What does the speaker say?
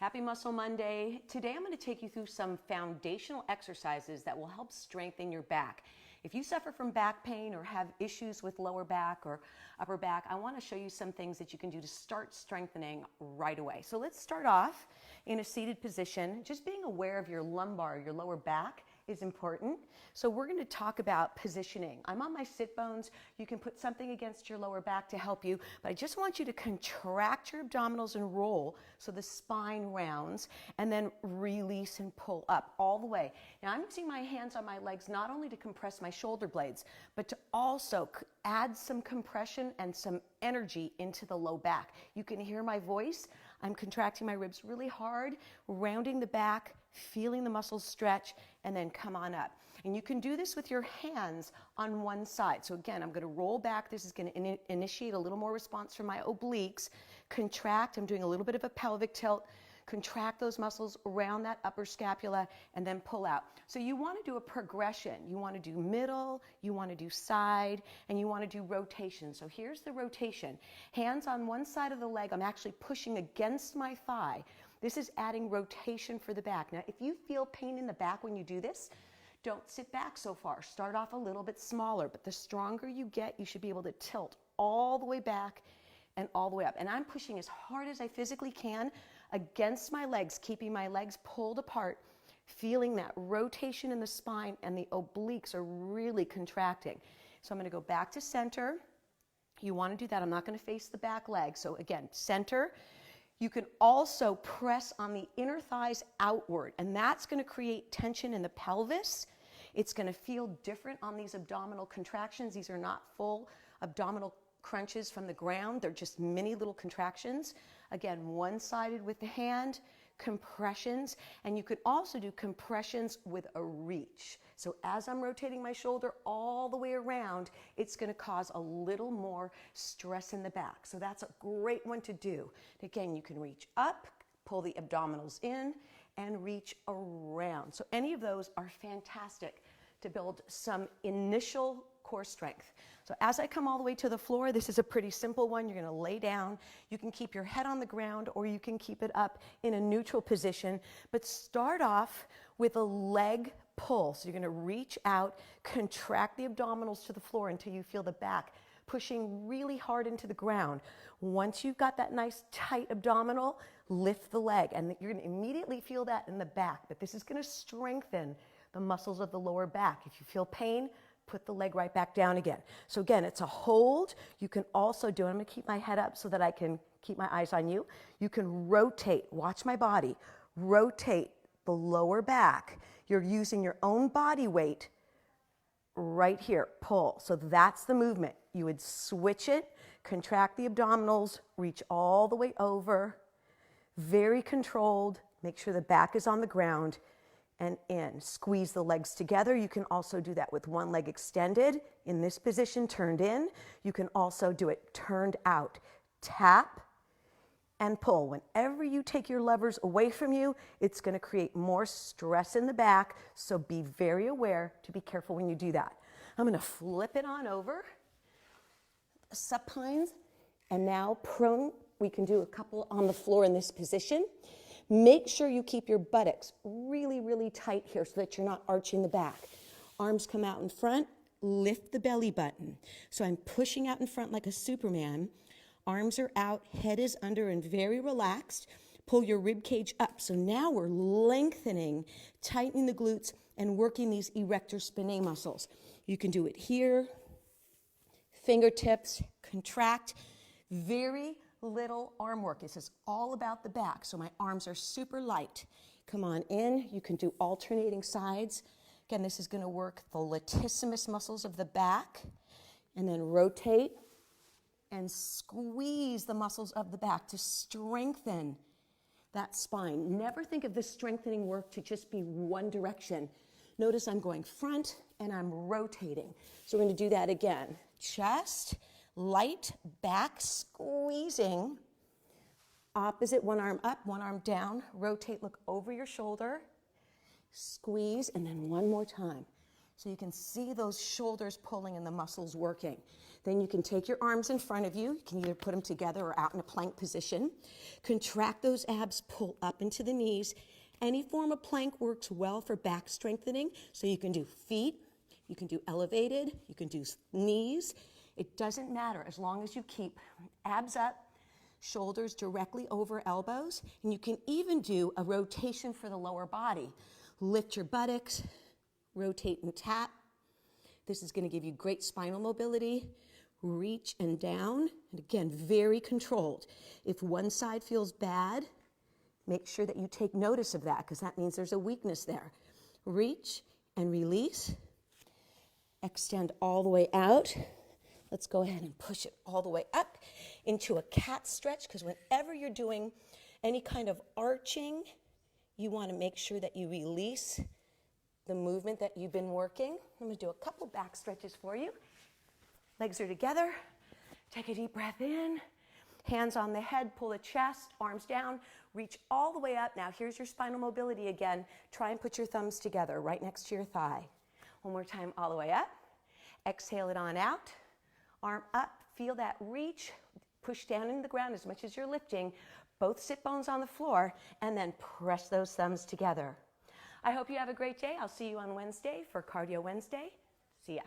Happy Muscle Monday. Today I'm going to take you through some foundational exercises that will help strengthen your back. If you suffer from back pain or have issues with lower back or upper back, I want to show you some things that you can do to start strengthening right away. So let's start off in a seated position. Just being aware of your lumbar, your lower back is important. So we're going to talk about positioning. I'm on my sit bones. You can put something against your lower back to help you, but I just want you to contract your abdominals and roll so the spine rounds, and then release and pull up all the way. Now I'm using my hands on my legs not only to compress my shoulder blades, but to also add some compression and some energy into the low back. You can hear my voice. I'm contracting my ribs really hard, rounding the back, feeling the muscles stretch, and then come on up. And you can do this with your hands on one side. So again, I'm going to roll back. This is going to initiate a little more response from my obliques. Contract. I'm doing a little bit of a pelvic tilt. Contract those muscles around that upper scapula and then pull out. So you want to do a progression. You want to do middle, you want to do side, and you want to do rotation. So here's the rotation. Hands on one side of the leg. I'm actually pushing against my thigh. This is adding rotation for the back. Now, if you feel pain in the back when you do this, don't sit back so far. Start off a little bit smaller, but the stronger you get, you should be able to tilt all the way back and all the way up. And I'm pushing as hard as I physically can against my legs, keeping my legs pulled apart, feeling that rotation in the spine, and the obliques are really contracting. So I'm going to go back to center. You want to do that. I'm not going to face the back leg. So again, center. You can also press on the inner thighs outward, and that's going to create tension in the pelvis. It's going to feel different on these abdominal contractions. These are not full abdominal crunches from the ground. They're just mini little contractions. Again, one-sided with the hand, compressions, and you could also do compressions with a reach. So as I'm rotating my shoulder all the way around, it's going to cause a little more stress in the back. So that's a great one to do. Again, you can reach up, pull the abdominals in, and reach around. So any of those are fantastic to build some initial core strength. So as I come all the way to the floor, this is a pretty simple one. You're going to lay down. You can keep your head on the ground or you can keep it up in a neutral position, but start off with a leg pull. So you're going to reach out, contract the abdominals to the floor until you feel the back pushing really hard into the ground. Once you've got that nice tight abdominal, lift the leg, and you're going to immediately feel that in the back, but this is going to strengthen the muscles of the lower back. If you feel pain, put the leg right back down again. So again, it's a hold. You can also do, I'm going to keep my head up so that I can keep my eyes on you. You can rotate, watch my body, rotate the lower back. You're using your own body weight right here, pull. So that's the movement. You would switch it, contract the abdominals, reach all the way over, very controlled, make sure the back is on the ground, and in. Squeeze the legs together. You can also do that with one leg extended in this position, turned in. You can also do it turned out. Tap and pull. Whenever you take your levers away from you, it's going to create more stress in the back, so be very aware to be careful when you do that. I'm going to flip it on over, supines, and now prone. We can do a couple on the floor in this position. Make sure you keep your buttocks really, really tight here so that you're not arching the back. Arms come out in front, lift the belly button. So I'm pushing out in front like a Superman. Arms are out, head is under and very relaxed. Pull your rib cage up. So now we're lengthening, tightening the glutes and working these erector spinae muscles. You can do it here, fingertips, contract, very little arm work. This is all about the back. So my arms are super light. Come on in. You can do alternating sides. Again, this is going to work the latissimus muscles of the back. And then rotate and squeeze the muscles of the back to strengthen that spine. Never think of this strengthening work to just be one direction. Notice I'm going front and I'm rotating. So we're going to do that again. Chest, light, back squeezing, opposite, one arm up, one arm down, rotate, look over your shoulder, squeeze, and then one more time. So you can see those shoulders pulling and the muscles working. Then you can take your arms in front of you. You can either put them together or out in a plank position. Contract those abs, pull up into the knees. Any form of plank works well for back strengthening. So you can do feet, you can do elevated, you can do knees. It doesn't matter as long as you keep abs up, shoulders directly over elbows, and you can even do a rotation for the lower body. Lift your buttocks, rotate and tap. This is going to give you great spinal mobility. Reach and down, and again, very controlled. If one side feels bad, make sure that you take notice of that because that means there's a weakness there. Reach and release. Extend all the way out. Let's go ahead and push it all the way up into a cat stretch because whenever you're doing any kind of arching, you want to make sure that you release the movement that you've been working. I'm going to do a couple back stretches for you. Legs are together. Take a deep breath in. Hands on the head, pull the chest, arms down, reach all the way up. Now here's your spinal mobility again. Try and put your thumbs together right next to your thigh. One more time, all the way up. Exhale it on out. Arm up, feel that reach. Push down into the ground as much as you're lifting. Both sit bones on the floor, and then press those thumbs together. I hope you have a great day. I'll see you on Wednesday for Cardio Wednesday. See ya.